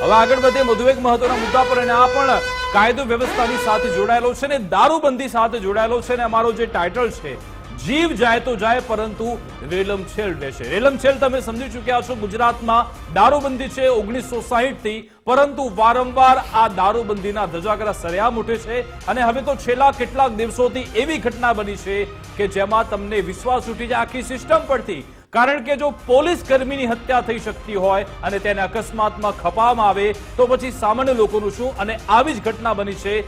હવે આગળ વધે વધુ એક મહત્વના મુદ્દા પર, અને આ પણ કાયદો વ્યવસ્થાની સાથે જોડાયેલો છે ને દારૂબંધી સાથે જોડાયેલો છે. ને અમારો જે ટાઇટલ છે, જીવ જાય તો જાય પરંતુ રેલમછેલ રહેશે. રેલમછેલ તમે સમજી ચૂક્યા છો. ગુજરાતમાં દારૂબંધી છે 1960 થી, પરંતુ વારંવાર આ દારૂબંધીના ધજાગરા સરેઆમ ઉઠે છે. અને હવે તો છેલ્લા કેટલાક દિવસોથી એવી ઘટના બની છે કે જેમાં તમને વિશ્વાસ ઉઠી જાય આખી સિસ્ટમ પરથી. કારણ કે જો પોલીસ કર્મીની હત્યા થઈ શકતી હોય અને તેને અકસ્માતમાં ખપાવવામાં આવે તો પછી સામાન્ય લોકોનું શું? અને આવી જ ઘટના બની છે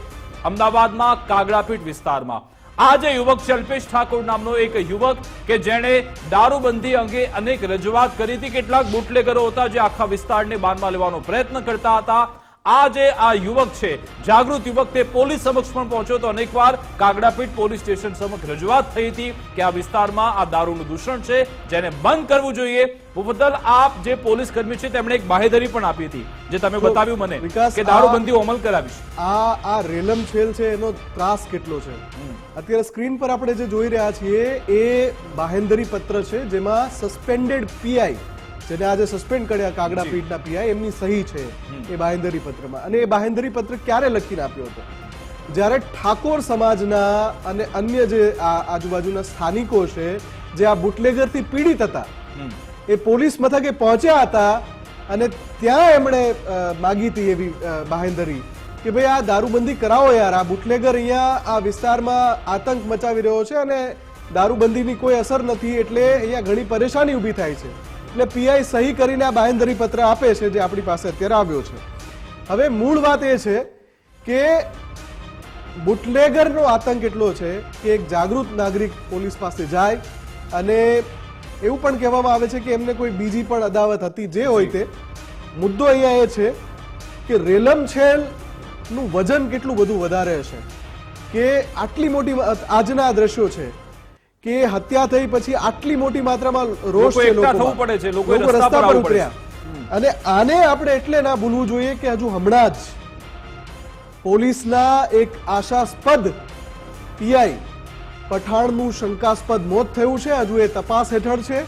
અમદાવાદમાં કાગડાપીઠ વિસ્તારમાં. આ જે યુવક છે અલ્પેશ ઠાકોર નામનો એક યુવક કે જેણે દારૂબંધી અંગે અનેક રજૂઆત કરી હતી. કેટલાક બુટલેગરો હતા જે આખા વિસ્તારને બાનમાં લેવાનો પ્રયત્ન કરતા હતા. આ જે આ યુવક છે જાગૃત યુવક, તે પોલીસ સમક્ષ પણ પહોંચ્યો તો અનેકવાર કાગડાપીઠ પોલીસ સ્ટેશન સમક્ષ રજૂઆત થઈ હતી કે આ વિસ્તારમાં આ દારૂનું દૂષણ છે, જેને બંધ કરવું જોઈએ. બદલ આપ જે પોલીસ કર્મી છે તેમણે એક બાહેધરી પણ આપી હતી, જે તમે બતાવ્યું મને કે દારૂબંધી અમલ કરાવીશ. આ રેલમછેલ છે એનો ત્રાસ કેટલો છે અત્યારે સ્ક્રીન પર આપણે જે જોઈ રહ્યા છીએ એ બાહેંધરી પત્ર છે, જેમાં સસ્પેન્ડેડ પીઆઈ, જેને આજે સસ્પેન્ડ કર્યા કાગડાપીઠના પીઆઈ, એમની સહી છે એ બાહેંધરી પત્રમાં. અને એ બાહેંધરી પત્ર ક્યારે લખીને આપ્યો હતો? જ્યારે ઠાકોર સમાજના અને અન્ય જે આજુબાજુના સ્થાનિકો છે જે આ બુટલેગરથી પીડિત હતા, એ પોલીસ મથકે પહોંચ્યા હતા અને ત્યાં એમણે માગી હતી એવી બાહેંધરી કે ભાઈ આ દારૂબંધી કરાવો યાર, આ બુટલેગર અહીંયા આ વિસ્તારમાં આતંક મચાવી રહ્યો છે અને દારૂબંધીની કોઈ અસર નથી, એટલે અહીંયા ઘણી પરેશાની ઊભી થાય છે. એટલે પીઆઈ સહી કરીને આ બાહેંધરી પત્ર આપે છે, જે આપણી પાસે અત્યારે આવ્યો છે. હવે મૂળ વાત એ છે કે બુટલેગરનો આતંક એટલો છે કે એક જાગૃત નાગરિક પોલીસ પાસે જાય અને એવું પણ કહેવામાં આવે છે કે એમને કોઈ બીજી પણ અદાવત હતી. જે હોય તે મુદ્દો અહીંયા એ છે કે રેલમછેલ નું વજન કેટલું બધું વધારે હશે કે આટલી મોટી આજના દ્રશ્યો છે કે હત્યા થઈ પછી આટલી મોટી માત્રામાં રોષ છે, લોકો રસ્તા પર ઉતર્યા. અને આને આપણે એટલે ના ભૂલવું જોઈએ કે હજુ હમણાં જ પોલીસના એક આશાસ્પદ પીઆઈ પઠાણનું શંકાસ્પદ મોત થયું છે. હજુ એ તપાસ હેઠળ છે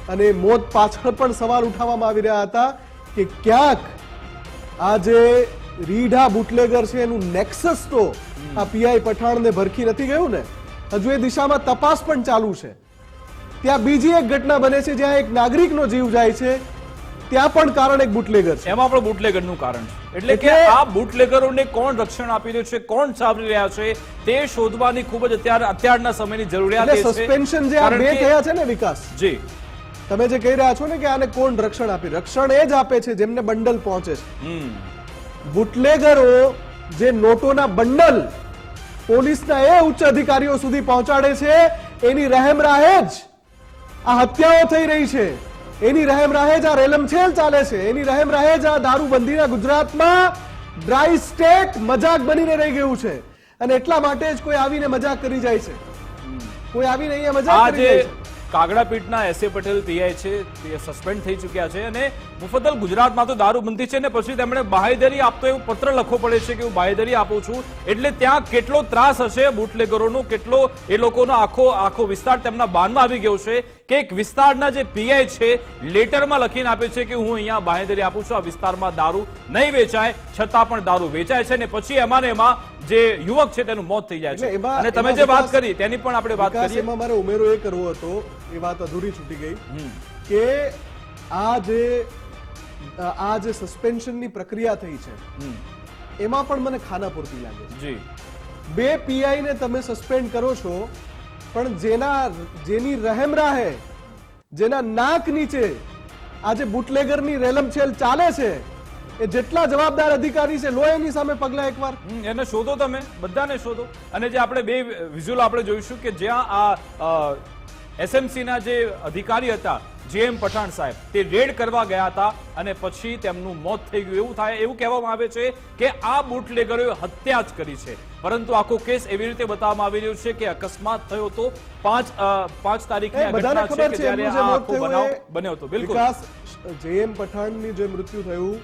અને મોત પાછળ પણ સવાલ ઉઠાવવામાં આવી રહ્યા હતા કે ક્યાંક આ જે રીઢા બુટલેગર છે એનું નેક્સસ તો આ પીઆઈ પઠાણને ભરખી નથી ગયું ને. હજુ એ દિશામાં તપાસ પણ ચાલુ છે. ત્યાં બીજી એક ઘટના બને છે જ્યાં એક નાગરિકનો જીવ જાય છે, ત્યાં પણ કારણ એક બુટલેગર છે. એમાં પણ બુટલેગરનું કારણ છે. એટલે કે આ બુટલેગરોને કોણ રક્ષણ આપી રહ્યું છે, કોણ સાંભળી રહ્યા છે, તે શોધવાની ખૂબ જ અત્યારના સમયની જરૂરિયાત છે. સસ્પેન્શન જે આ બે થયા છે ને વિકાસ, જી તમે જે કહી રહ્યા છો ને કે આને કોણ રક્ષણ આપે, રક્ષણ એ જ આપે છે જેમને બંડલ પહોંચે છે. બુટલેગરો જે નોટોના બંડલ પોલીસના એ ઉચ્ચ અધિકારીઓ સુધી પહોંચાડે છે, એની રહેમ રાહે જ આ હત્યાઓ થઈ રહી છે, એની રહેમ રાહે જ આ રેલમછેલ ચાલે છે, એની રહેમ રાહે જ આ દારૂબંધીના ગુજરાતમાં ડ્રાય સ્ટેટ મજાક બનીને રહી ગયું છે. અને એટલા માટે જ કોઈ આવીને મજાક કરી જાય છે, કોઈ આવીને અહીંયા મજાક કરી જાય છે. કાગડાપીઠના એસએ પટેલ પીઆઈ છે તે સસ્પેન્ડ થઈ ચૂક્યા છે. અને મુફદ્દલ ગુજરાતમાં તો દારૂબંધી છે ને પછી તેમણે બાહેધરી આપતો એવું પત્ર લખવો પડે છે કે હું બાહેધરી આપું છું. એટલે ત્યાં કેટલો ત્રાસ હશે બુટલેગરોનો, કેટલો એ લોકોનો આખો વિસ્તાર તેમના બાનમાં આવી ગયો છે કે એક વિસ્તારના જે પીઆઈ છે લેટરમાં લખીને આપે છે કે હું અહીંયા બાહેધરી આપું છું, આ વિસ્તારમાં દારૂ નહીં વેચાય, છતાં પણ દારૂ વેચાય છે. ને પછી એમાં ને એમાં જે યુવક છે તેનું મોત થઈ જાય છે. અને તમે જે વાત કરી તેની પણ આપણે વાત કરીએ. એમાં મારે ઉમેરો એ કરવો હતો, એ વાત અધૂરી છૂટી ગઈ કે આ જે સસ્પેન્શનની પ્રક્રિયા થઈ છે એમાં પણ મને ખાનાપૂર્તિ લાગે છે. બે પીઆઈ ને તમે સસ્પેન્ડ કરો છો, પણ જેની રહેમ રાહે, જેના નાક નીચે આ જે બુટલેગરની રેલમછેલ ચાલે છે, એ જેટલા જવાબદાર અધિકારી છે, લો એની સામે પગલા એકવાર એને શોધો, તમે બધાને શોધો. અને જે આપણે બે વિઝ્યુઅલ આપણે જોઈશું કે જ્યાં આ એસએમસી ના જે અધિકારી હતા જેએમ પઠાણ સાહેબ, તે રેડ કરવા ગયા હતા અને પછી તેમનું મોત થઈ ગયું. એવું કહેવામાં આવે છે કે આ બુટલેગરોએ હત્યા જ કરી છે, પરંતુ આખો કેસ એવી રીતે બતાવવામાં આવી રહ્યો છે કે અકસ્માત થયો હતો 5 તારીખની ઘટના છે કે જ્યારે આ આખો બનાવ બન્યો હતો. બિલકુલ જેએમ પઠાણની જે મૃત્યુ થયું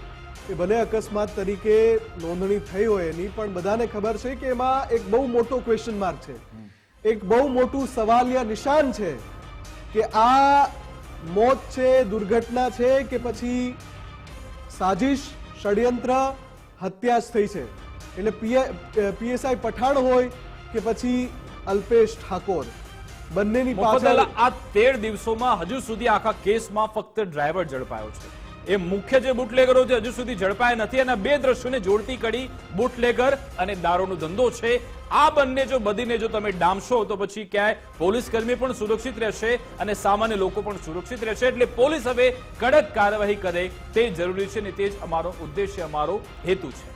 એ ભલે અકસ્માત તરીકે નોંધણી થઈ હોય એની, પણ બધાને ખબર છે કે એમાં એક બહુ મોટો ક્વેશ્ચન માર્ક છે, એક બહુ મોટું સવાલિયા નિશાન છે કે આ મોત છે, દુર્ઘટના છે કે પછી સાજિશ, ષડયંત્ર હત્યા જ થઈ છે. એટલે પીએસઆઈ પઠાણ હોય કે પછી અલ્પેશ ઠાકોર, બંનેની પાછળ આ 13 દિવસોમાં હજુ સુધી આખા કેસમાં ફક્ત ડ્રાઈવર ઝડપાયો છે. એ મુખ્ય જે બુટલેગરો છે હજુ સુધી ઝડપાયા નથી, અને બે દ્રશ્યોને જોડતી કડી બુટલેગર અને દારૂનો ધંધો છે. આ બંને જો બધીને જો તમે ડામશો તો પછી ક્યાંય પોલીસ કર્મી પણ સુરક્ષિત રહેશે અને સામાન્ય લોકો પણ સુરક્ષિત રહેશે. એટલે પોલીસ હવે કડક કાર્યવાહી કરે તે જરૂરી છે, ને તે જ અમારો ઉદ્દેશ્ય, અમારો હેતુ છે.